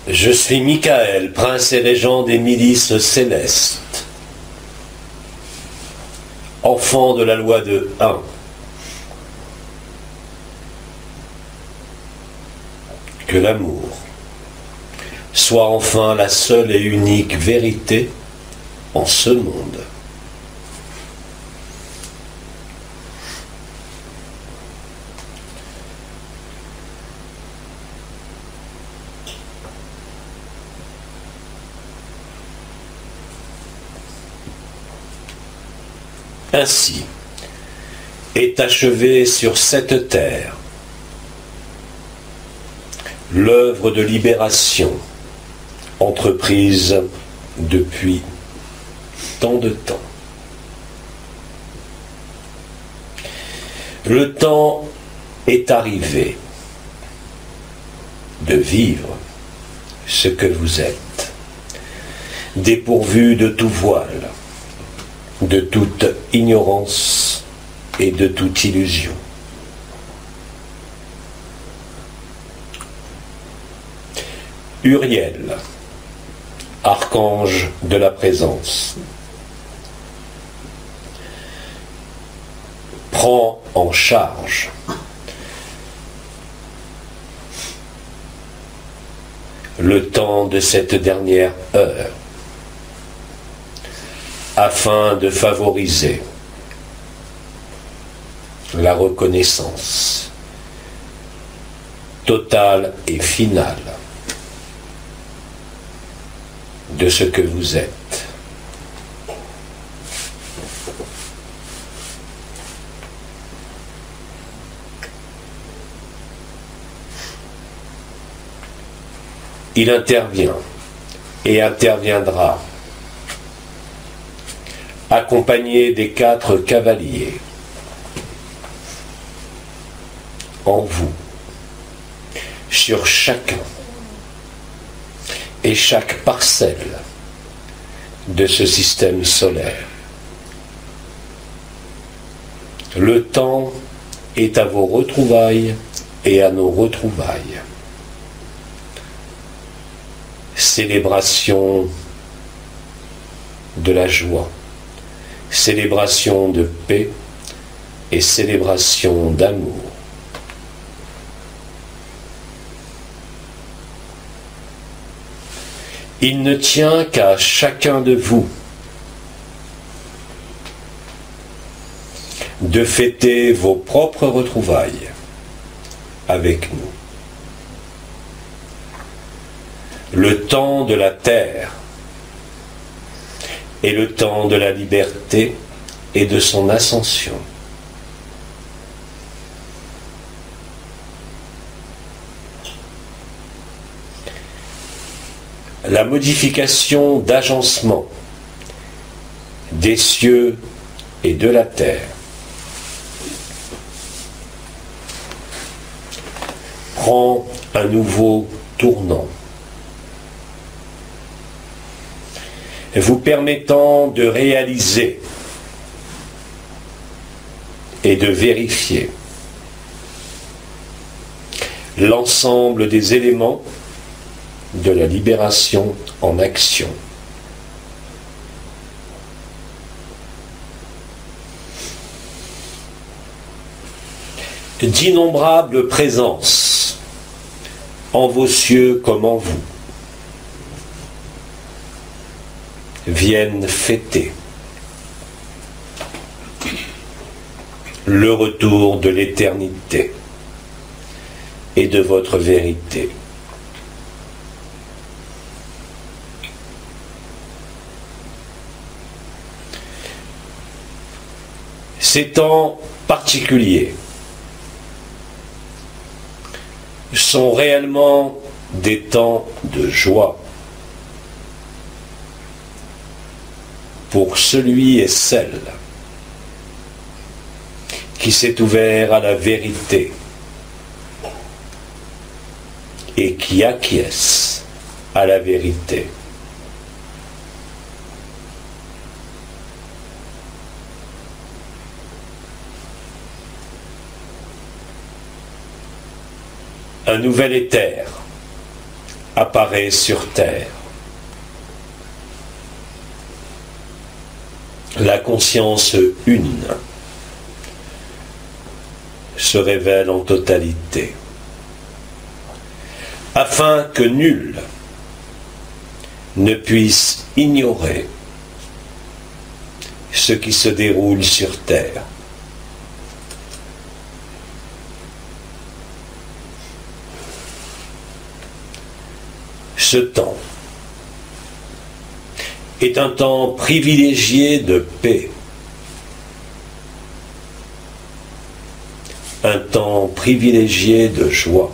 Je suis Michael, prince et régent des milices célestes, enfant de la loi de 1. Que l'amour soit enfin la seule et unique vérité en ce monde. Ainsi est achevée sur cette terre l'œuvre de libération entreprise depuis tant de temps. Le temps est arrivé de vivre ce que vous êtes, dépourvu de tout voile, de toute ignorance et de toute illusion. Uriel, archange de la présence, prend en charge le temps de cette dernière heure afin de favoriser la reconnaissance totale et finale de ce que vous êtes. Il intervient et interviendra accompagné des 4 cavaliers en vous, sur chacun et chaque parcelle de ce système solaire. Le temps est à vos retrouvailles et à nos retrouvailles. Célébration de la joie, célébration de paix et célébration d'amour. Il ne tient qu'à chacun de vous de fêter vos propres retrouvailles avec nous. Le temps de la terre est le temps de la liberté et de son ascension. La modification d'agencement des cieux et de la terre prend un nouveau tournant, vous permettant de réaliser et de vérifier l'ensemble des éléments de la libération en action. D'innombrables présences en vos cieux comme en vous viennent fêter le retour de l'éternité et de votre vérité. Ces temps particuliers sont réellement des temps de joie pour celui et celle qui s'est ouvert à la vérité et qui acquiesce à la vérité. Un nouvel éther apparaît sur terre. La conscience une se révèle en totalité, afin que nul ne puisse ignorer ce qui se déroule sur terre. Ce temps est un temps privilégié de paix, un temps privilégié de joie,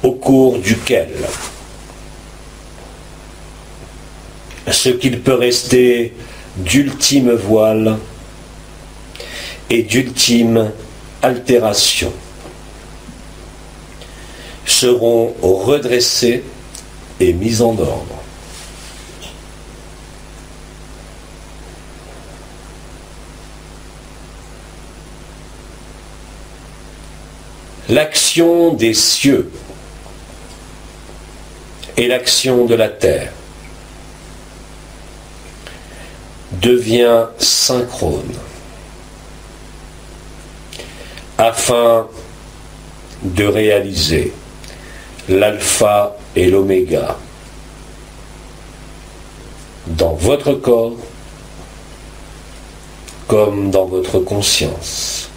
au cours duquel ce qu'il peut rester d'ultime voile et d'ultime altération seront redressés et mis en ordre. L'action des cieux et l'action de la terre devient synchrone afin de réaliser l'alpha et l'oméga dans votre corps comme dans votre conscience,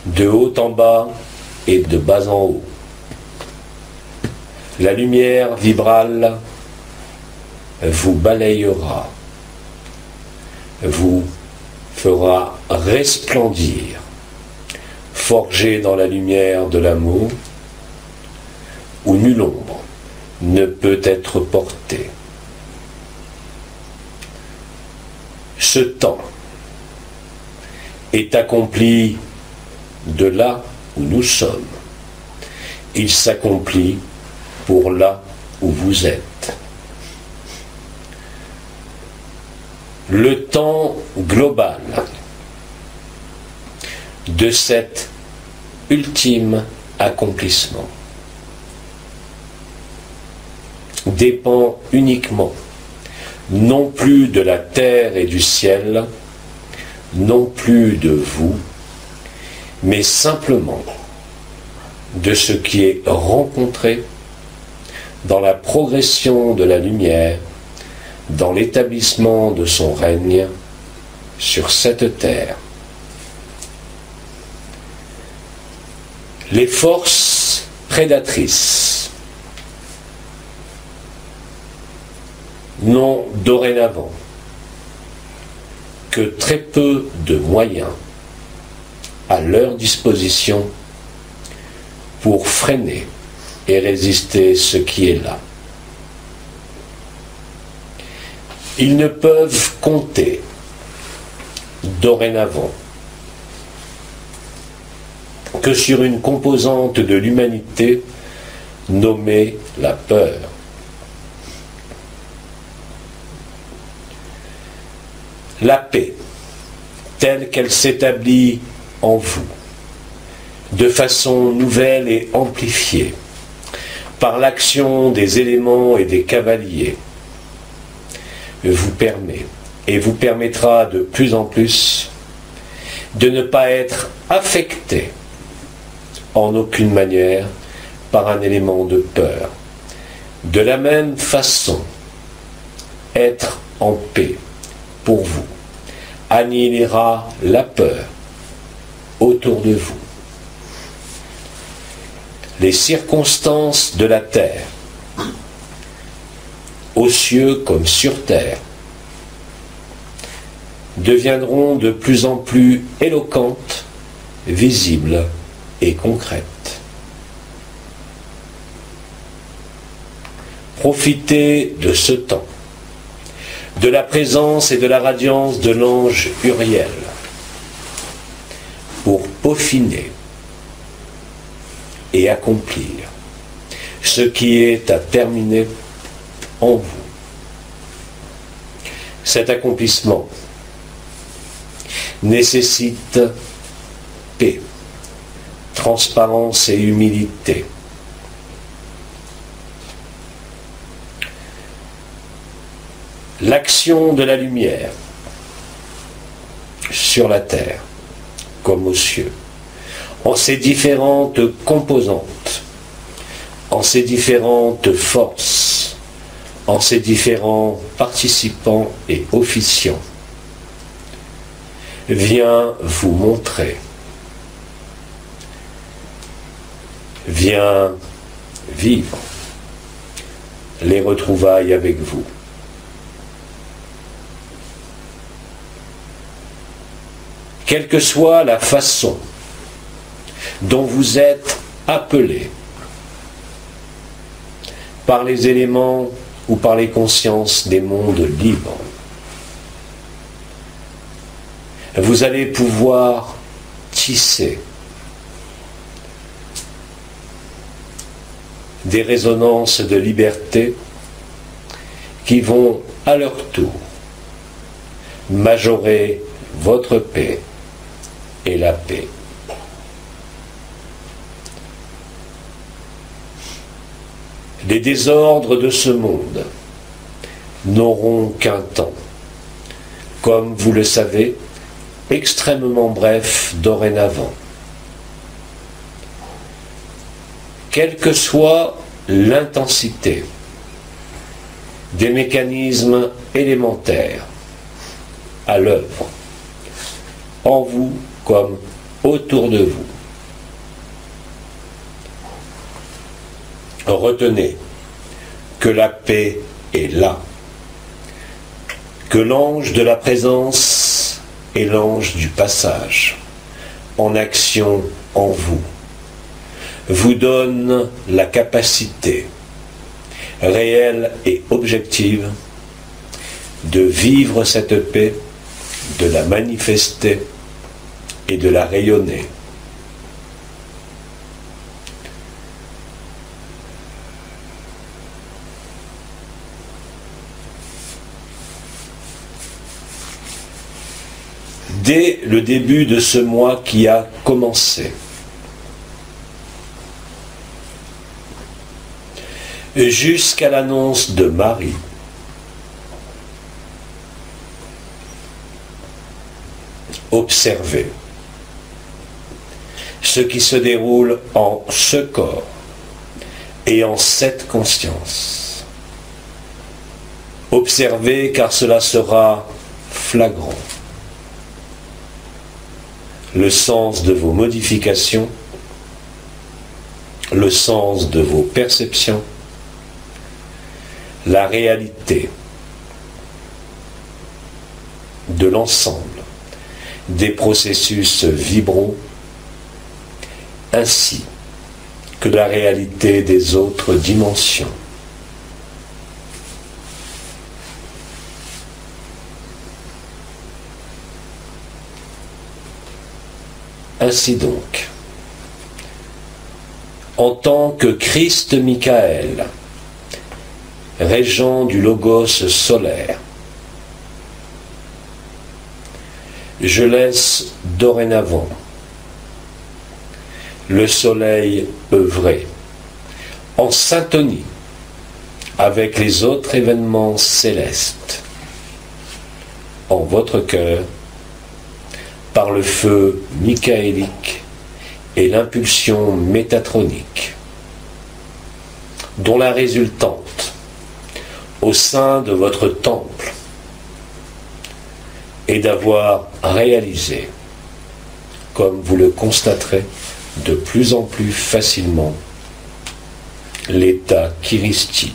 de haut en bas et de bas en haut. La lumière vibrale vous balayera, vous fera resplendir, forgé dans la lumière de l'amour, où nulle ombre ne peut être portée. Ce temps est accompli de là où nous sommes. Il s'accomplit pour là où vous êtes. Le temps global de cet ultime accomplissement dépend uniquement non plus de la terre et du ciel, non plus de vous, mais simplement de ce qui est rencontré dans la progression de la lumière, dans l'établissement de son règne sur cette terre. Les forces prédatrices n'ont dorénavant que très peu de moyens à leur disposition pour freiner et résister ce qui est là. Ils ne peuvent compter dorénavant que sur une composante de l'humanité nommée la peur. La paix, telle qu'elle s'établit en vous, de façon nouvelle et amplifiée, par l'action des éléments et des cavaliers, vous permet et vous permettra de plus en plus de ne pas être affecté en aucune manière par un élément de peur. De la même façon, être en paix pour vous annihilera la peur autour de vous. Les circonstances de la terre, aux cieux comme sur terre, deviendront de plus en plus éloquentes, visibles et concrètes. Profitez de ce temps, de la présence et de la radiance de l'ange Uriel, pour peaufiner et accomplir ce qui est à terminer en vous. Cet accomplissement nécessite paix, transparence et humilité. L'action de la lumière sur la terre comme aux cieux, en ses différentes composantes, en ses différentes forces, en ses différents participants et officiants, vient vous montrer, vient vivre les retrouvailles avec vous. Quelle que soit la façon dont vous êtes appelé par les éléments ou par les consciences des mondes libres, vous allez pouvoir tisser des résonances de liberté qui vont à leur tour majorer votre paix et la paix. Les désordres de ce monde n'auront qu'un temps, comme vous le savez, extrêmement bref dorénavant. Quelle que soit l'intensité des mécanismes élémentaires à l'œuvre, en vous comme autour de vous. Retenez que la paix est là, que l'ange de la présence est l'ange du passage, en action en vous, vous donne la capacité réelle et objective de vivre cette paix, de la manifester et de la rayonner. Dès le début de ce mois qui a commencé, jusqu'à l'annonce de Marie, observez ce qui se déroule en ce corps et en cette conscience. Observez car cela sera flagrant. Le sens de vos modifications, le sens de vos perceptions, la réalité de l'ensemble des processus vibraux, ainsi que la réalité des autres dimensions. Ainsi donc, en tant que Christ Michael, régent du Logos solaire, je laisse dorénavant le soleil œuvrer en syntonie avec les autres événements célestes en votre cœur par le feu michaélique et l'impulsion métatronique, dont la résultante au sein de votre temple est d'avoir réalisé, comme vous le constaterez de plus en plus facilement, l'état Kiristi.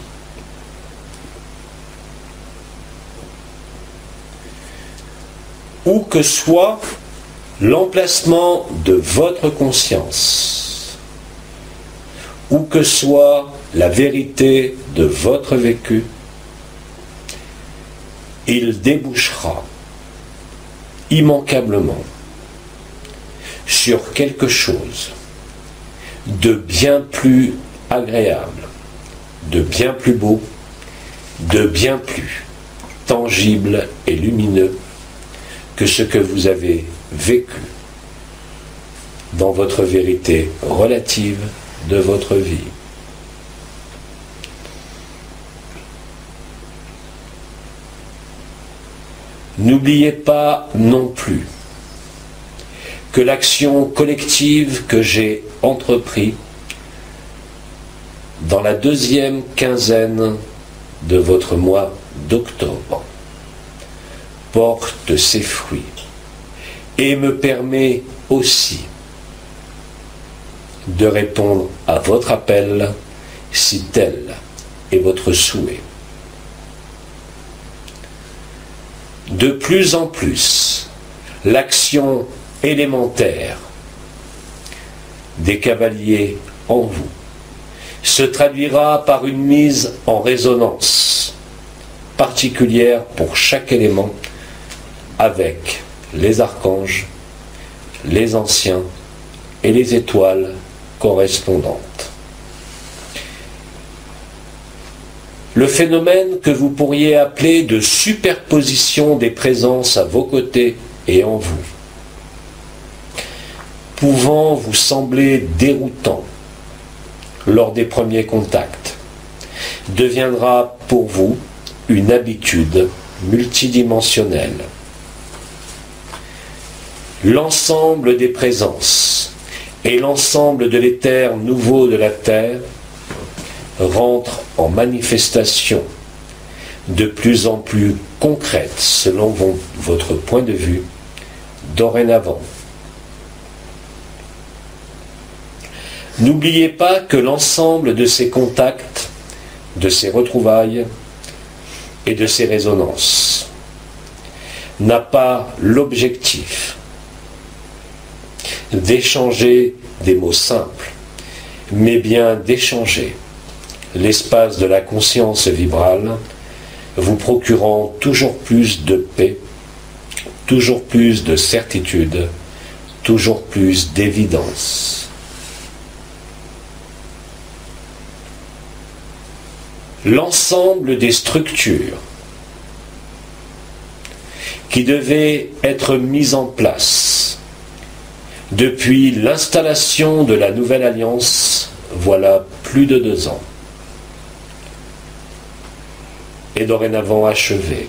Où que soit l'emplacement de votre conscience, où que soit la vérité de votre vécu, il débouchera immanquablement sur quelque chose de bien plus agréable, de bien plus beau, de bien plus tangible et lumineux que ce que vous avez vécu dans votre vérité relative de votre vie. N'oubliez pas non plus que l'action collective que j'ai entreprise dans la deuxième quinzaine de votre mois d'octobre porte ses fruits et me permet aussi de répondre à votre appel si tel est votre souhait. De plus en plus, l'action élémentaire des cavaliers en vous se traduira par une mise en résonance particulière pour chaque élément avec les archanges, les anciens et les étoiles correspondantes. Le phénomène que vous pourriez appeler de superposition des présences à vos côtés et en vous, pouvant vous sembler déroutant lors des premiers contacts, deviendra pour vous une habitude multidimensionnelle. L'ensemble des présences et l'ensemble de l'éther nouveau de la Terre rentrent en manifestation de plus en plus concrète selon votre point de vue dorénavant. N'oubliez pas que l'ensemble de ces contacts, de ces retrouvailles et de ces résonances n'a pas l'objectif d'échanger des mots simples, mais bien d'échanger l'espace de la conscience vibrale, vous procurant toujours plus de paix, toujours plus de certitude, toujours plus d'évidence. L'ensemble des structures qui devaient être mises en place depuis l'installation de la nouvelle alliance, voilà plus de 2 ans, est dorénavant achevé.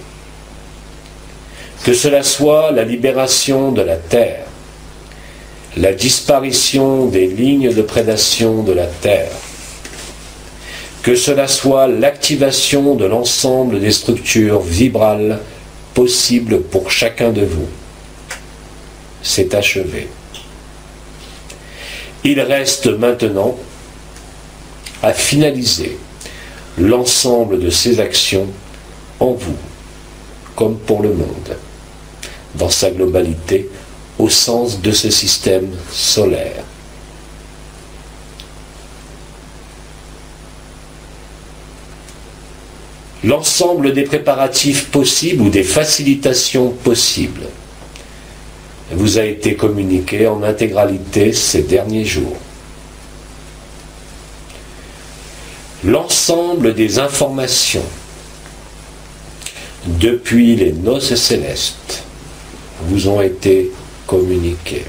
Que cela soit la libération de la Terre, la disparition des lignes de prédation de la Terre, que cela soit l'activation de l'ensemble des structures vibrales possibles pour chacun de vous, c'est achevé. Il reste maintenant à finaliser l'ensemble de ces actions en vous, comme pour le monde, dans sa globalité, au sens de ce système solaire. L'ensemble des préparatifs possibles ou des facilitations possibles vous a été communiqué en intégralité ces derniers jours. L'ensemble des informations depuis les noces célestes vous ont été communiquées.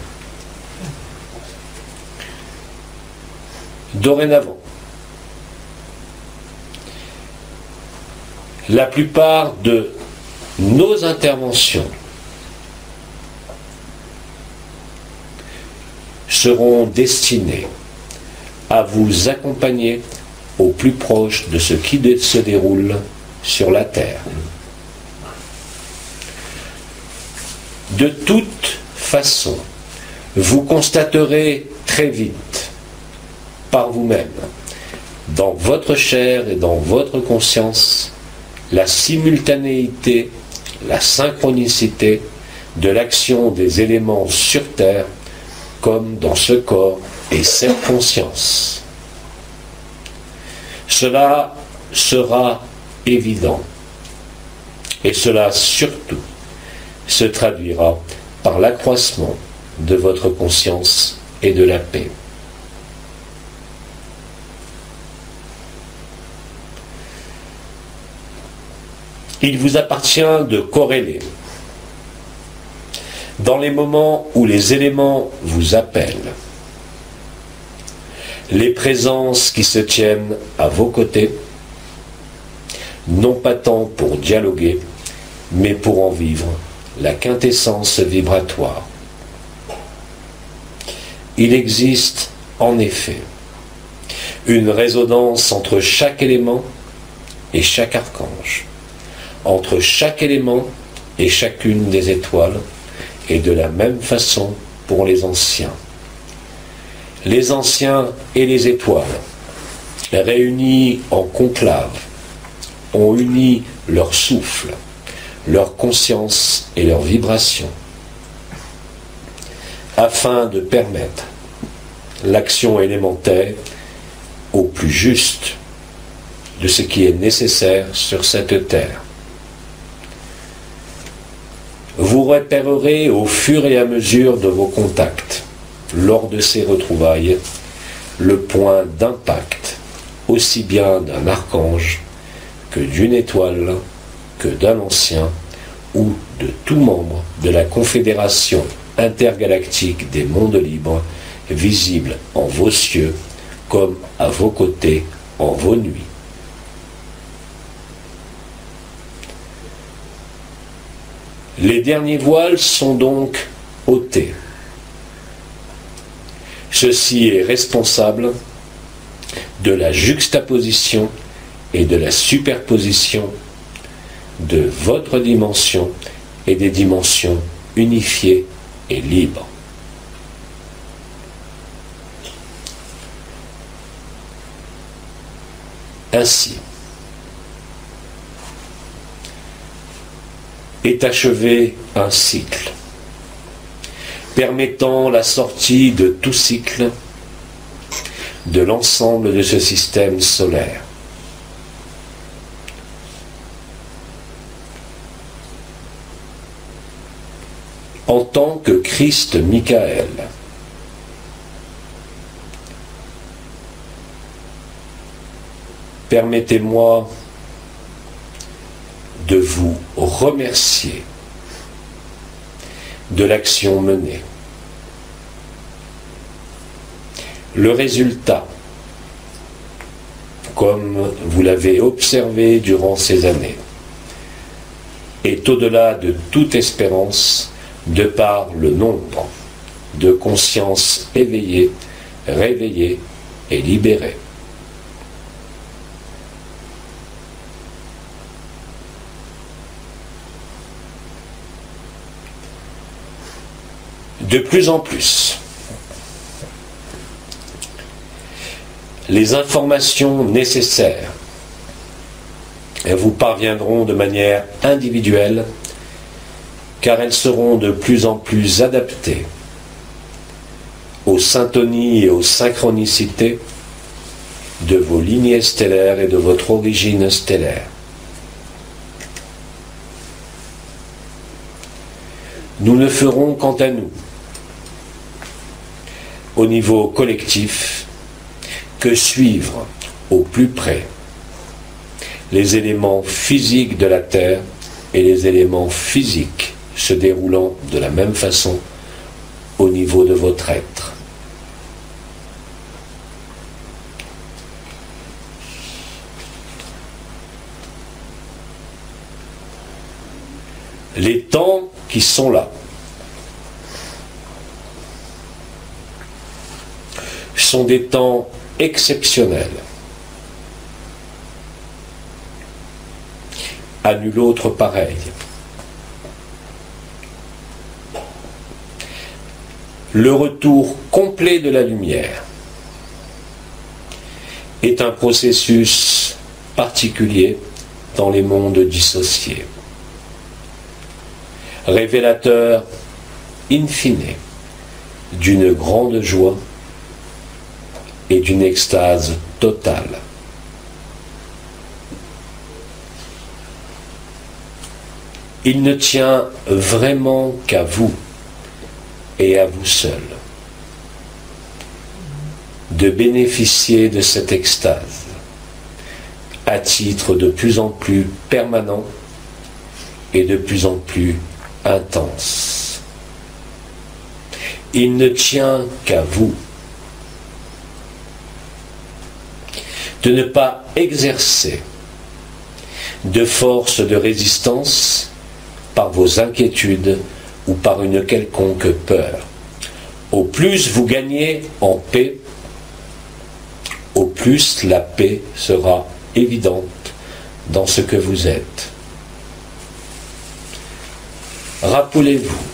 Dorénavant, la plupart de nos interventions seront destinées à vous accompagner au plus proche de ce qui se déroule sur la Terre. De toute façon, vous constaterez très vite, par vous-même, dans votre chair et dans votre conscience, la simultanéité, la synchronicité de l'action des éléments sur Terre comme dans ce corps et cette conscience. Cela sera évident et cela surtout se traduira par l'accroissement de votre conscience et de la paix. Il vous appartient de corréler dans les moments où les éléments vous appellent les présences qui se tiennent à vos côtés, non pas tant pour dialoguer, mais pour en vivre la quintessence vibratoire. Il existe, en effet, une résonance entre chaque élément et chaque archange, entre chaque élément et chacune des étoiles, et de la même façon pour les anciens. Les anciens et les étoiles, réunis en conclave, ont uni leur souffle, leur conscience et leur vibration, afin de permettre l'action élémentaire au plus juste de ce qui est nécessaire sur cette terre. Vous repérerez au fur et à mesure de vos contacts, lors de ces retrouvailles, le point d'impact, aussi bien d'un archange que d'une étoile, que d'un ancien, ou de tout membre de la Confédération intergalactique des mondes libres, visible en vos cieux, comme à vos côtés en vos nuits. Les derniers voiles sont donc ôtés. Ceci est responsable de la juxtaposition et de la superposition de votre dimension et des dimensions unifiées et libres. Ainsi, est achevé un cycle, permettant la sortie de tout cycle de l'ensemble de ce système solaire. En tant que Christ Michael, permettez-moi de vous remercier de l'action menée. Le résultat, comme vous l'avez observé durant ces années, est au-delà de toute espérance de par le nombre de consciences éveillées, réveillées et libérées. De plus en plus, les informations nécessaires vous parviendront de manière individuelle, car elles seront de plus en plus adaptées aux syntonies et aux synchronicités de vos lignées stellaires et de votre origine stellaire. Nous ne ferons quant à nous, au niveau collectif, que suivre au plus près les éléments physiques de la Terre et les éléments physiques se déroulant de la même façon au niveau de votre être. Les temps qui sont là sont des temps exceptionnels, à nul autre pareil. Le retour complet de la lumière est un processus particulier dans les mondes dissociés, révélateur in fine d'une grande joie et d'une extase totale. Il ne tient vraiment qu'à vous et à vous seul de bénéficier de cette extase à titre de plus en plus permanent et de plus en plus intense. Il ne tient qu'à vous de ne pas exercer de force de résistance par vos inquiétudes ou par une quelconque peur. Au plus vous gagnez en paix, au plus la paix sera évidente dans ce que vous êtes. Rappelez-vous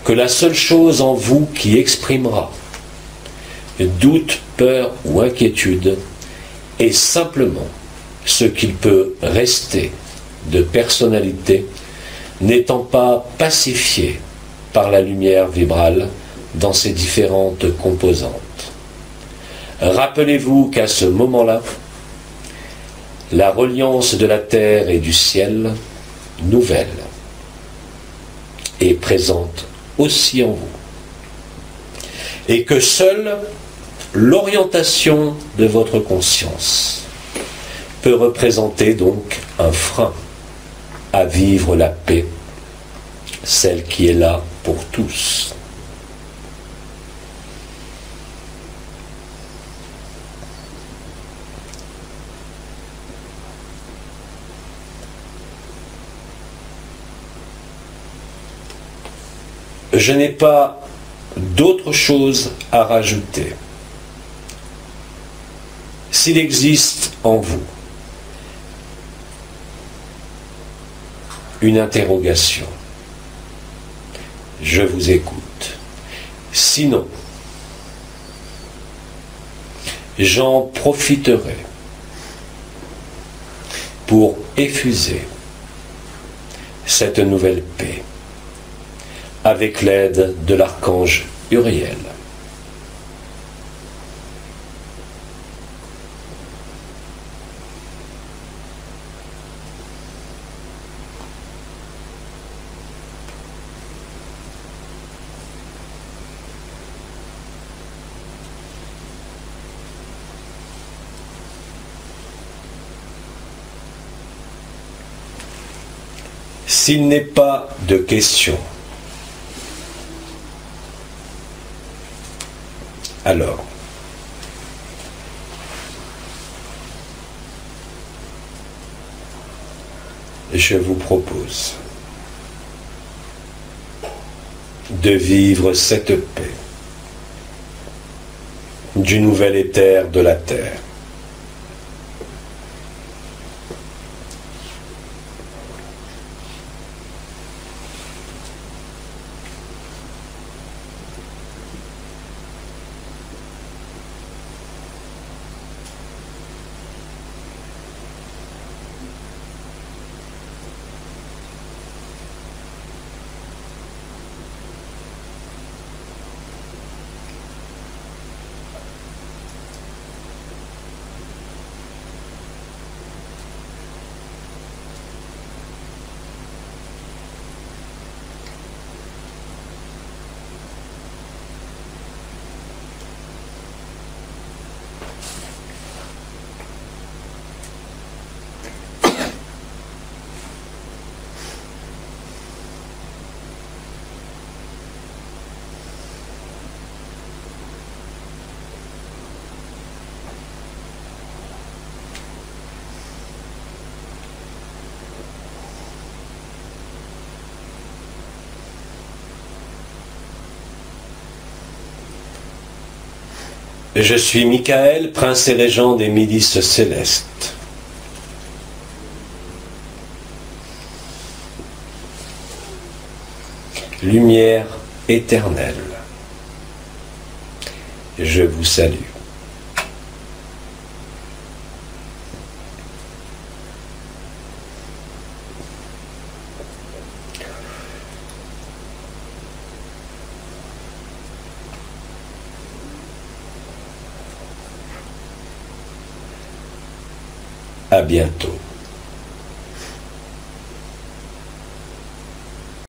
que la seule chose en vous qui exprimera doute, peur ou inquiétude est simplement ce qu'il peut rester de personnalité n'étant pas pacifié par la lumière vibrale dans ses différentes composantes. Rappelez-vous qu'à ce moment-là, la reliance de la terre et du ciel, nouvelle, est présente aussi en vous. Et que seule l'orientation de votre conscience peut représenter donc un frein à vivre la paix, celle qui est là pour tous. Je n'ai pas d'autre chose à rajouter. S'il existe en vous une interrogation, je vous écoute. Sinon, j'en profiterai pour effuser cette nouvelle paix avec l'aide de l'archange Uriel. S'il n'est pas de question, alors, je vous propose de vivre cette paix du nouvel éther de la terre. Je suis Michael, prince et régent des milices célestes. Lumière éternelle, je vous salue. À bientôt.